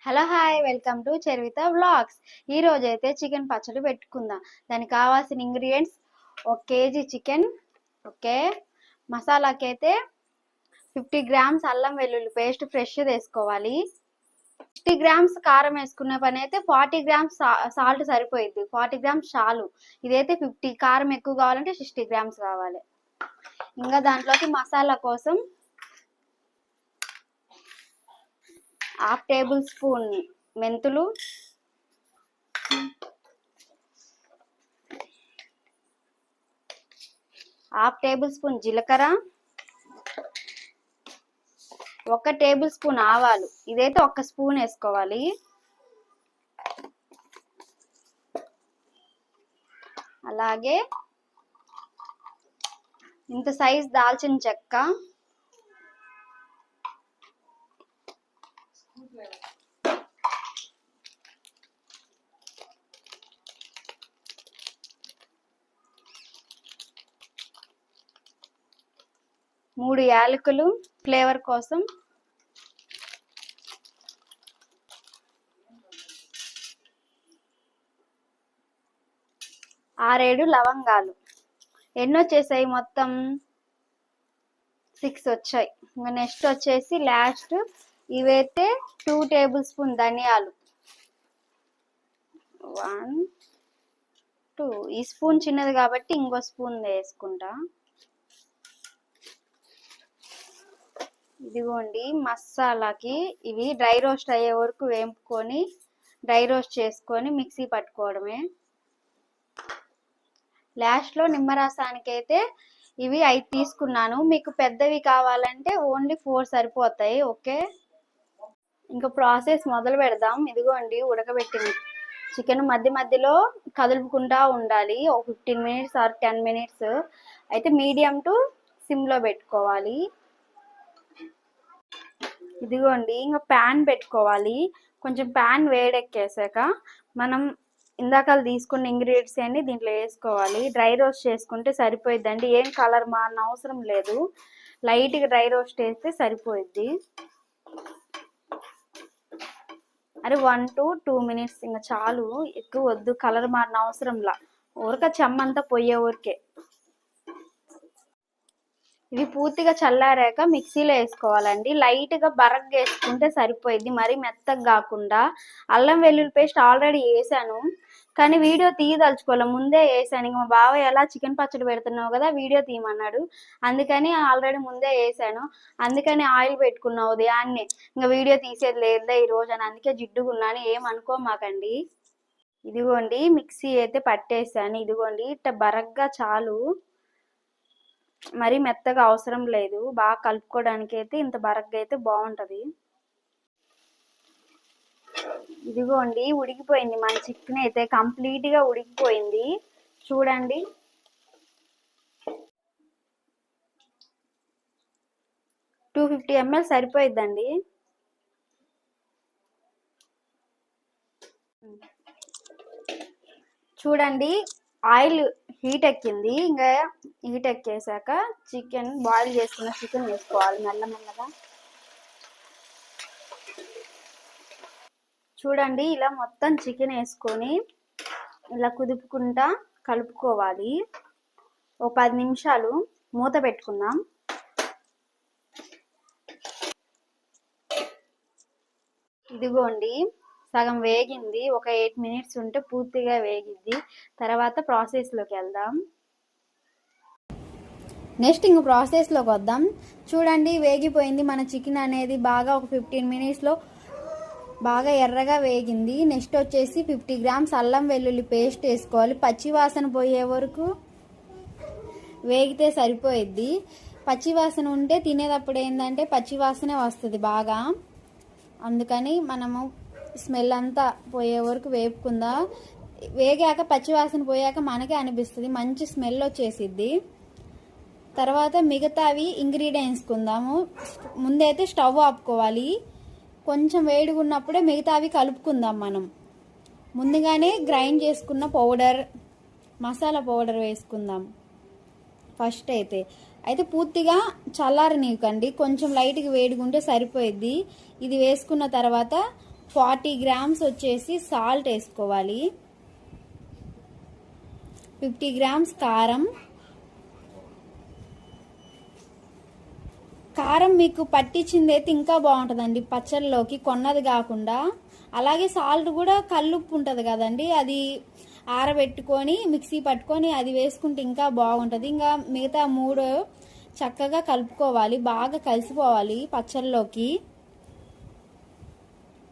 Hello hi welcome to Charitha vlogs. ఈ రోజు అయితే చికెన్ పచ్చడి పెట్టుకుందాం. దానికి కావాల్సిన ఇంగ్రీడియంట్స్ 1 కేజీ చికెన్, ఓకే. మసాలాకి అయితే 50 గ్రామ్స్ అల్లం వెల్లుల్లి పేస్ట్ ఫ్రెష్ వేసుకోవాలి. 50 గ్రామ్స్ కారం వేసుకునే పని అయితే 40 గ్రామ్స్ సాల్ట్ సరిపోయింది. 40 గ్రామ్స్ చాలు. ఇదైతే 50, కారం ఎక్కువ కావాలంటే 60 గ్రామ్స్ కావాలి. ఇంకా దాంట్లోకి మసాలా కోసం 1/2 టేబుల్ స్పూన్ మెంతులు, 1/2 టేబుల్ స్పూన్ జీలకర్ర, 1 టేబుల్ స్పూన్ ఆవాలు. ఇదైతే 1 స్పూన్ వేసుకోవాలి. అలాగే ఇంత సైజ్ దాల్చిన చెక్క, మూడు యాలకులు ఫ్లేవర్ కోసం, 6-7 లవంగాలు. ఎన్ని వచ్చేసాయి? మొత్తం 6 వచ్చాయి. ఇంకా నెక్స్ట్ వచ్చేసి లాస్ట్ ఇవైతే 2 టేబుల్ స్పూన్ ధనియాలు. 1 2. ఈ స్పూన్ చిన్నది కాబట్టి ఇంకో స్పూన్ వేసుకుంటా. ఇదిగోండి మసాలాకి ఇవి డ్రై రోస్ట్ అయ్యే వరకు వేపుకొని డ్రై రోస్ట్ చేసుకొని మిక్సీ పట్టుకోవడమే. లాస్ట్లో నిమ్మరసానికి అయితే ఇవి 5 తీసుకున్నాను. మీకు పెద్దవి కావాలంటే ఓన్లీ 4 సరిపోతాయి, ఓకే. ఇంకా ప్రాసెస్ మొదలు పెడదాం. ఇదిగోండి ఉడకబెట్టిన చికెన్ మధ్య మధ్యలో కదులుపుకుంటా ఉండాలి. ఒక 15 మినిట్స్ ఆర్ 10 మినిట్స్ అయితే మీడియం టు సిమ్లో పెట్టుకోవాలి. ఇదిగోండి ఇంకా ప్యాన్ పెట్టుకోవాలి. కొంచెం ప్యాన్ వేడెక్కేసాక మనం ఇందాక తీసుకున్న ఇంగ్రీడియంట్స్ అన్ని దీంట్లో వేసుకోవాలి. డ్రై రోస్ట్ చేసుకుంటే సరిపోయిద్దండి. ఏం కలర్ మారన అవసరం లేదు. లైట్గా డ్రై రోస్ట్ వేస్తే సరిపోయిద్ది. అరే 1 to 2 మినిట్స్ ఇంకా చాలు, ఎక్కువ వద్దు. కలర్ మారిన అవసరంలా, ఊరక చెమ్మంతా పోయే ఊరికే. ఇవి పూర్తిగా చల్లారాక మిక్సీలో వేసుకోవాలండి. లైట్గా బరగ్గా వేసుకుంటే సరిపోయింది, మరీ మెత్తగా కాకుండా. అల్లం వెల్లుల్లి పేస్ట్ ఆల్రెడీ వేసాను, కానీ వీడియో తీయదలుచుకోవాలి, ముందే వేసాను. ఇంక మా బావ ఎలా చికెన్ పచ్చడి పెడుతున్నావు కదా వీడియో తీయమన్నాడు, అందుకని ఆల్రెడీ ముందే వేసాను. అందుకని ఆయిల్ పెట్టుకున్నా ఉదయాన్నే. ఇంకా వీడియో తీసేది లేదా ఈరోజు అని, అందుకే జిడ్డుగున్నాను, ఏమనుకోమాకండి. ఇదిగోండి మిక్సీ అయితే పట్టేసాను. ఇదిగోండి ఇట్ట బరగ్గా చాలు, మరీ మెత్తగా అవసరం లేదు. బాగా కలుపుకోవడానికి అయితే ఇంత బరగ్గా అయితే బాగుంటుంది. ఇదిగోండి ఉడికిపోయింది మన చికెన్ అయితే, కంప్లీట్గా ఉడికిపోయింది. చూడండి, టూ 250 ml సరిపోయిద్దండి. చూడండి ఆయిల్ హీట్ ఎక్కింది. ఇంకా హీట్ ఎక్కేసాక చికెన్, బాయిల్ చేసుకున్న చికెన్ వేసుకోవాలి మెల్లమెల్లగా. చూడండి ఇలా మొత్తం చికెన్ వేసుకొని ఇలా కుదుపుకుంటా కలుపుకోవాలి. ఓ 10 నిమిషాలు మూత పెట్టుకుందాం. ఇదిగోండి సగం వేగింది. ఒక 8 మినిట్స్ ఉంటే పూర్తిగా వేగిద్ది. తర్వాత ప్రాసెస్లోకి వెళ్దాం. నెక్స్ట్ ఇంక ప్రాసెస్లోకి వద్దాం. చూడండి వేగిపోయింది మన చికెన్ అనేది. బాగా ఒక 15 మినిట్స్లో బాగా ఎర్రగా వేగింది. నెక్స్ట్ వచ్చేసి 50 గ్రామ్స్ అల్లం వెల్లుల్లి పేస్ట్ వేసుకోవాలి. పచ్చివాసన పోయే వరకు వేగితే సరిపోయిద్ది. పచ్చివాసన ఉంటే తినేటప్పుడు ఏంటంటే పచ్చివాసనే వస్తుంది బాగా, అందుకని మనము స్మెల్ అంతా పోయే వరకు వేపుకుందా. వేగాక పచ్చివాసన పోయాక మనకే అనిపిస్తుంది, మంచి స్మెల్ వచ్చేసిద్ది. తర్వాత మిగతావి ఇంగ్రీడియంట్స్ కుందాము. ముందైతే స్టవ్ ఆపుకోవాలి. కొంచెం వేడిగా ఉన్నప్పుడే మిగతావి కలుపుకుందాం. మనం ముందుగానే గ్రైండ్ చేసుకున్న పౌడర్, మసాలా పౌడర్ వేసుకుందాం ఫస్ట్. అయితే పూర్తిగా చల్లారనివ్వకండి, కొంచెం లైట్గా వేడిగా ఉంటే సరిపోయిద్ది. ఇది వేసుకున్న తర్వాత 40 గ్రామ్స్ వచ్చేసి సాల్ట్ వేసుకోవాలి, 50 గ్రామ్స్ కారం. కారం మీకు పట్టించింది అయితే ఇంకా బాగుంటుందండి పచ్చళ్ళలోకి, కొన్నది కాకుండా. అలాగే సాల్ట్ కూడా కల్లుప్పు ఉంటుంది కదండి, అది ఆరబెట్టుకొని మిక్సీ పట్టుకొని అది వేసుకుంటే ఇంకా బాగుంటుంది. ఇంకా మిగతా 3 చక్కగా కలుపుకోవాలి, బాగా కలిసిపోవాలి పచ్చళ్ళలోకి.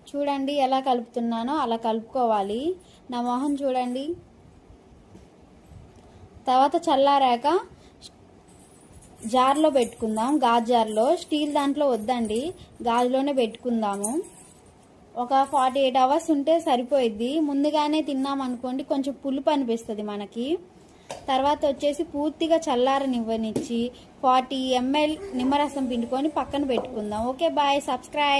చూడండి ఎలా కలుపుతున్నానో అలా కలుపుకోవాలి. నా మొహం చూడండి. తర్వాత చల్లారాక జార్లో పెట్టుకుందాం, గాజు జార్లో. స్టీల్ దాంట్లో వద్దండి, గాజులోనే పెట్టుకుందాము. ఒక 48 అవర్స్ ఉంటే సరిపోయిద్ది. ముందుగానే తిన్నామనుకోండి కొంచెం పులుపు అనిపిస్తుంది మనకి. తర్వాత వచ్చేసి పూర్తిగా చల్లారనివ్వనిచ్చి 40 ml నిమ్మరసం పిండుకొని పక్కన పెట్టుకుందాం. Okay bye, subscribe.